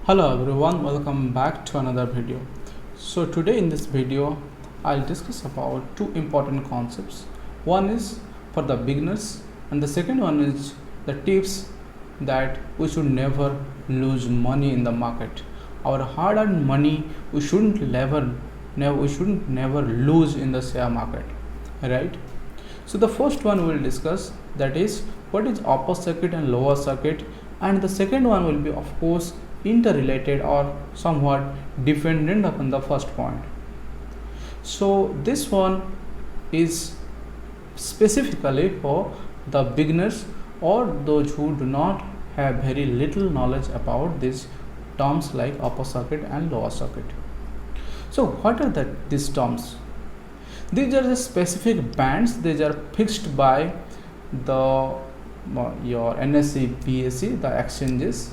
Hello everyone, welcome back to another video. So today in this video I'll discuss about two important concepts. One is for the beginners and the second one is the tips that we should never lose money in the market. Our hard-earned money we shouldn't never lose in the share market, right? So the first one we'll discuss, that is what is upper circuit and lower circuit, and the second one will be of course interrelated or somewhat dependent upon the first point. So this one is specifically for the beginners or those who do not have very little knowledge about these terms like upper circuit and lower circuit. So what are these terms? These are the specific bands. These are fixed by your NSE, BSE, the exchanges,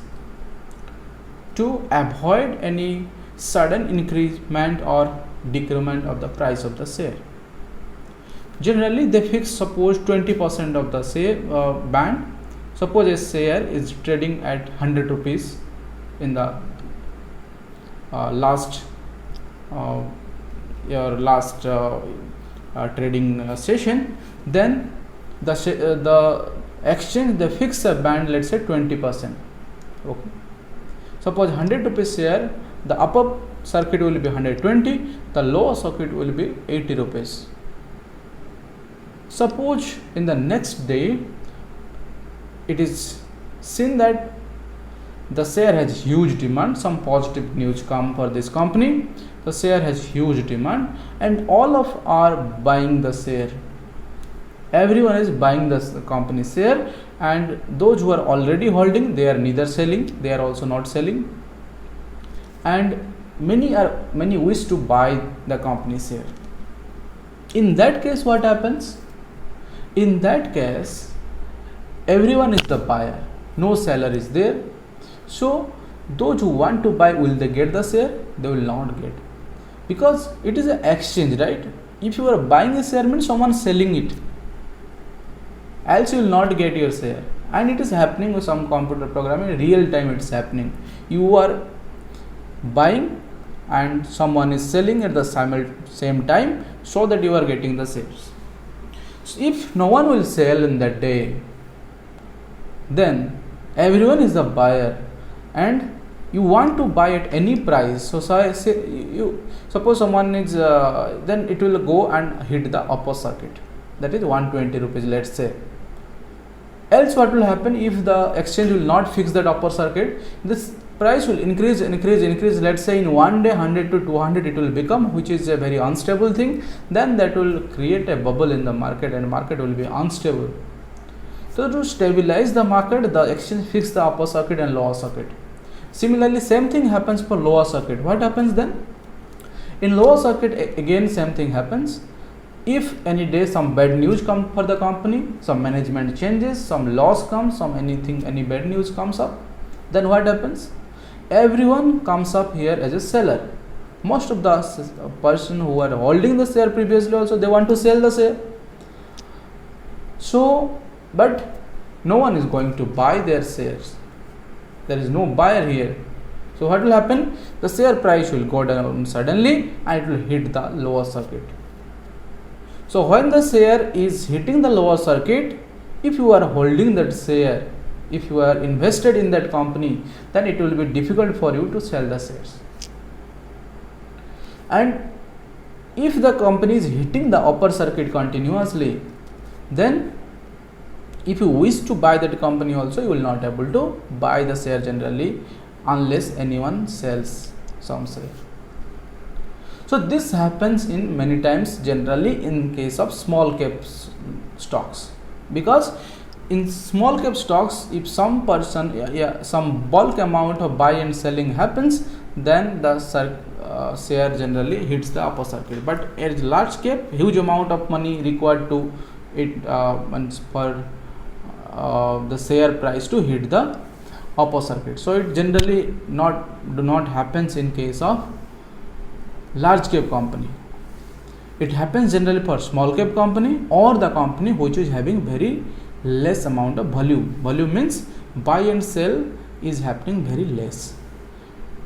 to avoid any sudden increment or decrement of the price of the share. Generally they fix, suppose 20% of the share band. Suppose a share is trading at 100 rupees in the last trading session, then the exchange they fix a band, let's say 20%. Okay, suppose 100 rupees share, the upper circuit will be 120, the lower circuit will be 80 rupees. Suppose in the next day it is seen that the share has huge demand, some positive news come for this company, the share has huge demand and all of are buying the share. Everyone is buying the company share, and those who are already holding, they are neither selling, they are also not selling, and many wish to buy the company share. In that case what happens? In that case everyone is the buyer, no seller is there. So those who want to buy, will they get the share? They will not get, because it is an exchange, right? If you are buying a share means someone selling it, else you will not get your share. And it is happening with some computer programming, in real time it's happening. You are buying and someone is selling at the same time, so that you are getting the shares. So if no one will sell in that day, then everyone is the buyer and you want to buy at any price. So suppose someone is then it will go and hit the upper circuit, that is 120 rupees, let's say. Else what will happen? If the exchange will not fix that upper circuit, this price will increase. Let's say in one day 100 to 200 it will become, which is a very unstable thing. Then that will create a bubble in the market and market will be unstable. So to stabilize the market, the exchange fix the upper circuit and lower circuit. Similarly, same thing happens for lower circuit. What happens then? In lower circuit again same thing happens. If any day some bad news come for the company, some management changes, some loss comes, any bad news comes up, then what happens? Everyone comes up here as a seller. Most of the person who are holding the share previously also, they want to sell the share. So, but no one is going to buy their shares. There is no buyer here. So what will happen? The share price will go down suddenly and it will hit the lower circuit. So when the share is hitting the lower circuit, if you are holding that share, if you are invested in that company, then it will be difficult for you to sell the shares. And if the company is hitting the upper circuit continuously, then if you wish to buy that company also, you will not able to buy the share generally unless anyone sells some share. So this happens in many times, generally in case of small cap stocks, because in small cap stocks, if some person some bulk amount of buy and selling happens, then the share generally hits the upper circuit. But at large cap, huge amount of money required to it for the share price to hit the upper circuit. So it generally do not happens in case of large cap company. It happens generally for small cap company or the company which is having very less amount of volume. Volume means buy and sell is happening very less.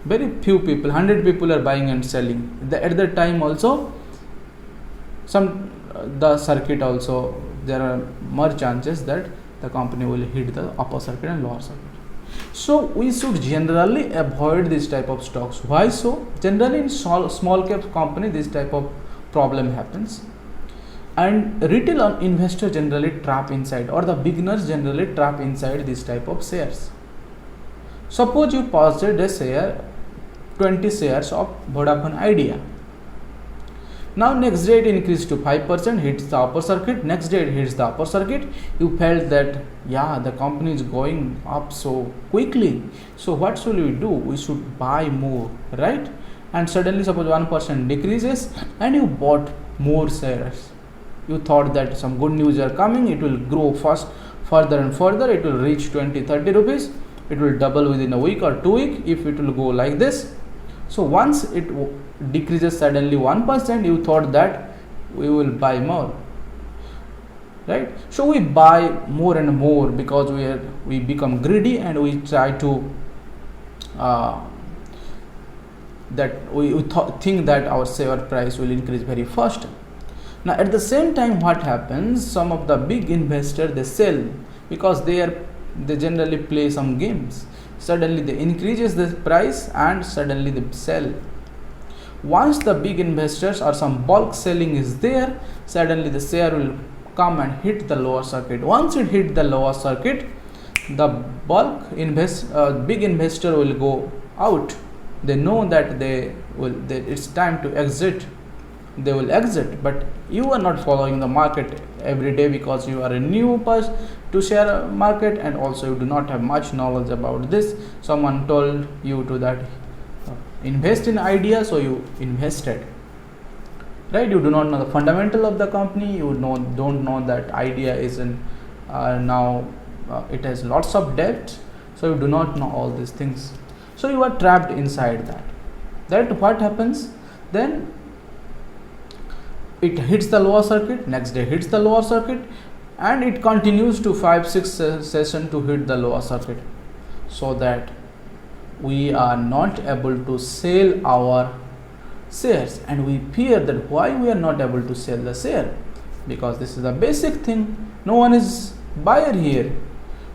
very few people, 100 people are buying and selling. At that time also the circuit also, there are more chances that the company will hit the upper circuit and lower circuit. So we should generally avoid this type of stocks. Why so? Generally in small cap company this type of problem happens, and retail investor generally trap inside, or the beginners generally trap inside this type of shares. Suppose you purchased a share, 20 shares of Vodafone Idea. Now next day it increased to 5%, hits the upper circuit. Next day it hits the upper circuit. You felt that the company is going up so quickly. So what should we do? We should buy more, right? And suddenly suppose 1% decreases and you bought more shares. You thought that some good news are coming, it will grow further and further, it will reach 20-30 rupees, it will double within a week or 2 weeks if it will go like this. So once it decreases suddenly 1%, you thought that we will buy more, right? So we buy more and more because we become greedy, and we try to think that our share price will increase very fast. Now at the same time, what happens? Some of the big investors, they sell because they generally play some games. Suddenly they increases the price and suddenly they sell. Once the big investors or some bulk selling is there, suddenly the share will come and hit the lower circuit. Once it hit the lower circuit, the big investor will go out. They know that it's time to exit. They will exit, but you are not following the market every day because you are a new person to share market, and also you do not have much knowledge about this. Someone told you to that invest in idea, so you invested, right? You do not know the fundamental of the company. You don't know that idea is now it has lots of debt, so you do not know all these things. So you are trapped inside that what happens then? It hits the lower circuit, next day hits the lower circuit, and it continues to 5-6 sessions to hit the lower circuit, so that we are not able to sell our shares. And we fear that why we are not able to sell the share, because this is the basic thing. No one is buyer here,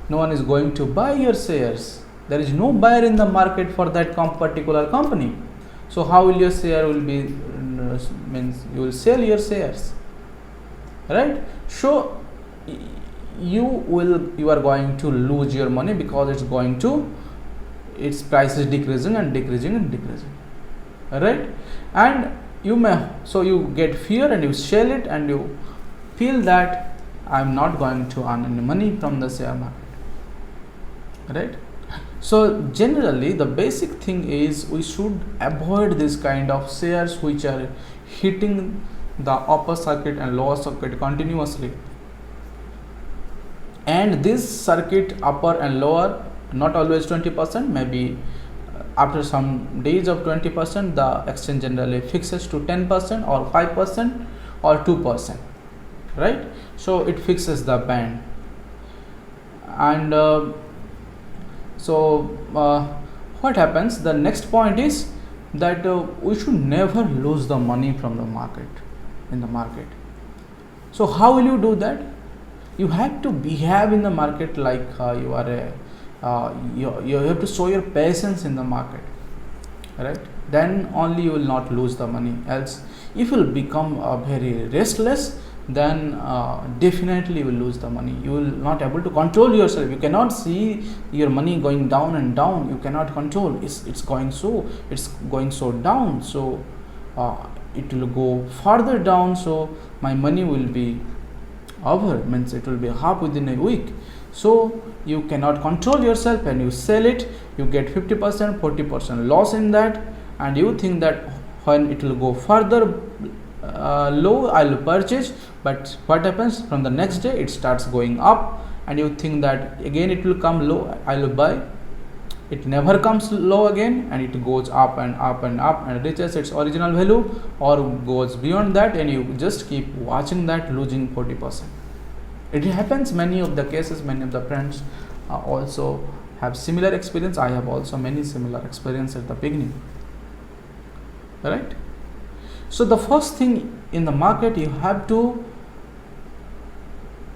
no one is going to buy your shares. There is no buyer in the market for that particular company. So how will your share will be means you will sell your shares, right? So you are going to lose your money because its price is decreasing and decreasing and decreasing, right? And you get fear and you sell it, and you feel that I'm not going to earn any money from the share market, right? So generally the basic thing is we should avoid this kind of shares which are hitting the upper circuit and lower circuit continuously. And this circuit, upper and lower, not always 20%, maybe after some days of 20%, the exchange generally fixes to 10% or 5% or 2%, right? So it fixes the band. And what happens? The next point is that we should never lose the money from the market, in the market. So how will you do that? You have to behave in the market like you are you have to show your patience in the market, right? Then only you will not lose the money. Else, if you will become very restless, then definitely you will lose the money. You will not able to control yourself. You cannot see your money going down and down. You cannot control. It's going so down. So it will go further down. So my money will be over. Means it will be half within a week. So you cannot control yourself, and you sell it. You get 50%, 40% loss in that, and you think that when it will go further low, I will purchase. But what happens? From the next day it starts going up, and you think that again it will come low, I will buy. It never comes low again, and it goes up and up and up and reaches its original value or goes beyond that, and you just keep watching that, losing 40%. It happens many of the cases. Many of the friends also have similar experience. I have also many similar experience at the beginning, right? So the first thing in the market, you have to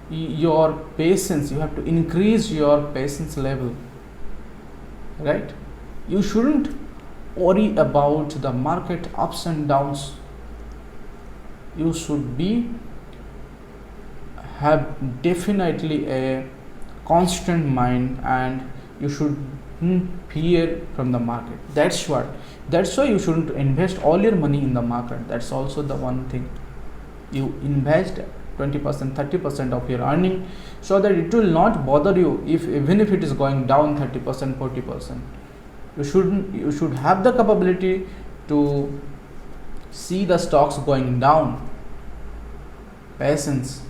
your patience, you have to increase your patience level, right? You shouldn't worry about the market ups and downs. You should have definitely a constant mind, and you shouldn't fear from the market. That's why you shouldn't invest all your money in the market. That's also the one thing. You invest 20%, 30% of your earning, so that it will not bother you even if it is going down 30%, 40%. You should have the capability to see the stocks going down. Patience.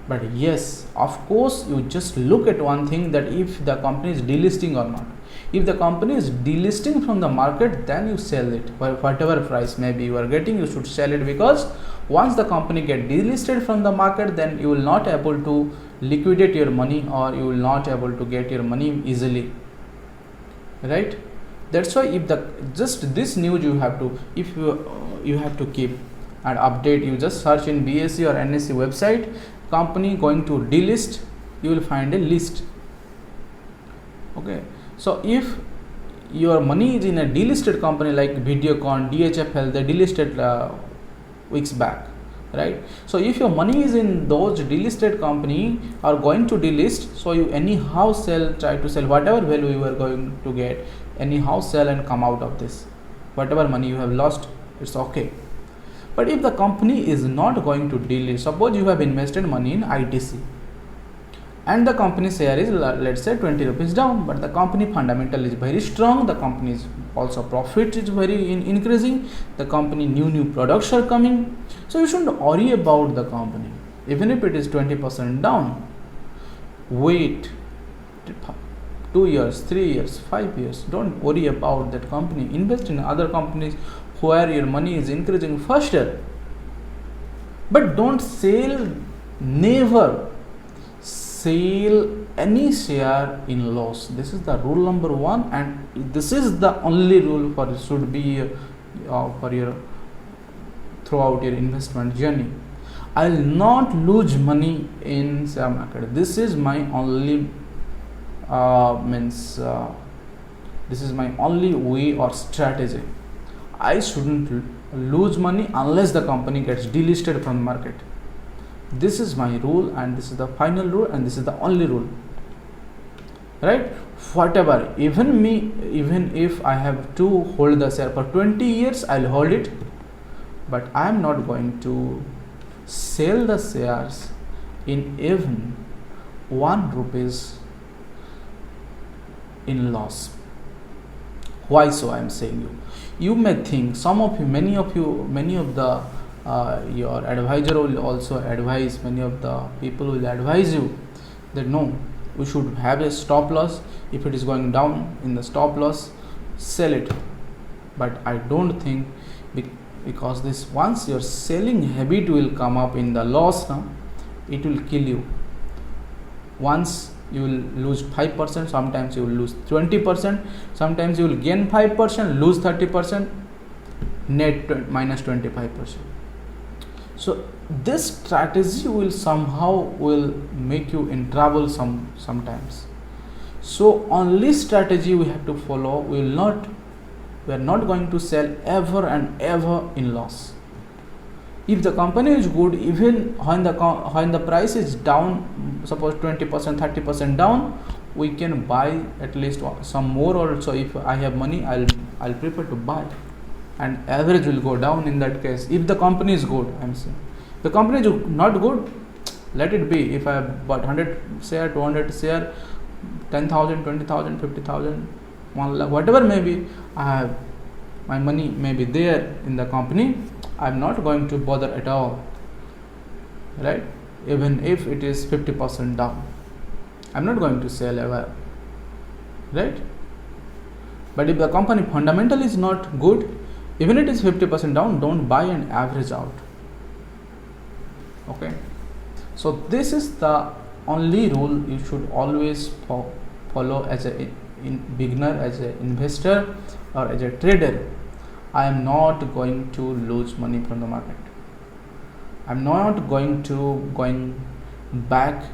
But yes, of course, you just look at one thing, that if the company is delisting or not. If the company is delisting from the market, then you sell it for whatever price maybe you are getting. You should sell it, because once the company get delisted from the market, then you will not able to liquidate your money, or you will not able to get your money easily, right? That's why if this news you have to, if you have to keep and update. You just search in BSE or NSE website, company going to delist, you will find a list. Okay, so if your money is in a delisted company like Videocon, DHFL, they delisted weeks back, right? So if your money is in those delisted company are going to delist, so you anyhow try to sell whatever value you are going to get, anyhow sell and come out of this. Whatever money you have lost, it's okay. But if the company is not going to delist, suppose you have invested money in ITC and the company share is, let's say, 20 rupees down, but the company fundamental is very strong, the company is also profit is very increasing, the company new products are coming, so you shouldn't worry about the company. Even if it is 20% down, wait 2 years, 3 years, 5 years, don't worry about that company. Invest in other companies where your money is increasing faster. But don't sell, never sell any share in loss. This is the rule number 1, and this is the only rule should be for your throughout your investment journey. I will not lose money in share market. This is my only this is my only way or strategy. I shouldn't lose money unless the company gets delisted from the market. This is my rule, and this is the final rule, and this is the only rule, right? Whatever, even if I have to hold the share for 20 years, I'll hold it, but I am not going to sell the shares in even 1 rupees in loss. Why so? I am saying you may think, many of the your advisor will also advise, many of the people will advise you that no, we should have a stop loss. If it is going down in the stop loss, sell it. But I don't think, because this, once your selling habit will come up in the loss, now it will kill you. Once you will lose 5%, sometimes you will lose 20%, sometimes you will gain 5%, lose 30%, net minus 25%. So this strategy will somehow make you in trouble sometimes. So only strategy we have to follow. We are not going to sell ever and ever in loss. If the company is good, even when the price is down, suppose 20%, 30% down, we can buy at least some more also. If I have money, I'll prefer to buy, and average will go down in that case. If the company is good, I'm saying. The company is not good, let it be. If I have bought 100 share, 200 share, 10,000, 20,000, 50,000, 1 lakh, whatever may be, I have my money may be there in the company. I'm not going to bother at all, right? Even if it is 50% down, I'm not going to sell ever, right? But if the company fundamental is not good, even it is 50% down, don't buy and average out. Okay, so this is the only rule you should always follow as a beginner, as an investor, or as a trader, I am not going to lose money from the market. I'm not going back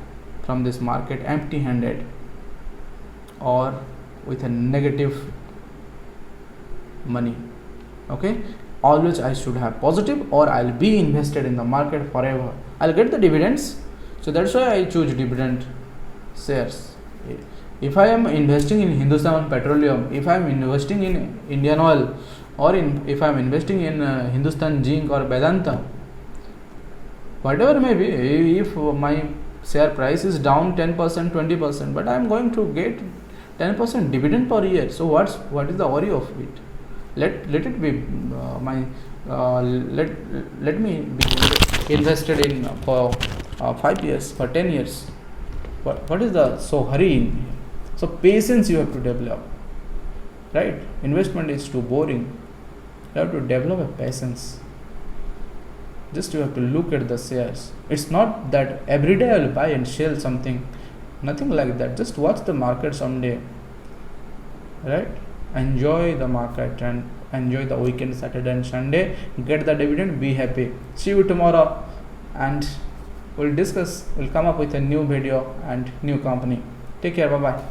from this market empty-handed or with a negative money. Okay, always I should have positive, or I'll be invested in the market forever. I'll get the dividends, so that's why I choose dividend shares. If I am investing in Hindustan Petroleum, if I am investing in Indian Oil, or if I am investing in Hindustan Zinc or Vedanta, whatever may be, if my share price is down 10%, 20%, but I am going to get 10% dividend per year. So what is the worry of it? Let it be let me be invested in for 5 years, for 10 years. What is the so hurry in here? So patience you have to develop, right? Investment is too boring. You have to develop a patience. Just you have to look at the shares. It's not that every day I will buy and sell something. Nothing like that. Just watch the market someday, right? Enjoy the market and enjoy the weekend, Saturday and Sunday. Get the dividend, be happy. See you tomorrow, and we'll come up with a new video and new company. Take care. Bye bye.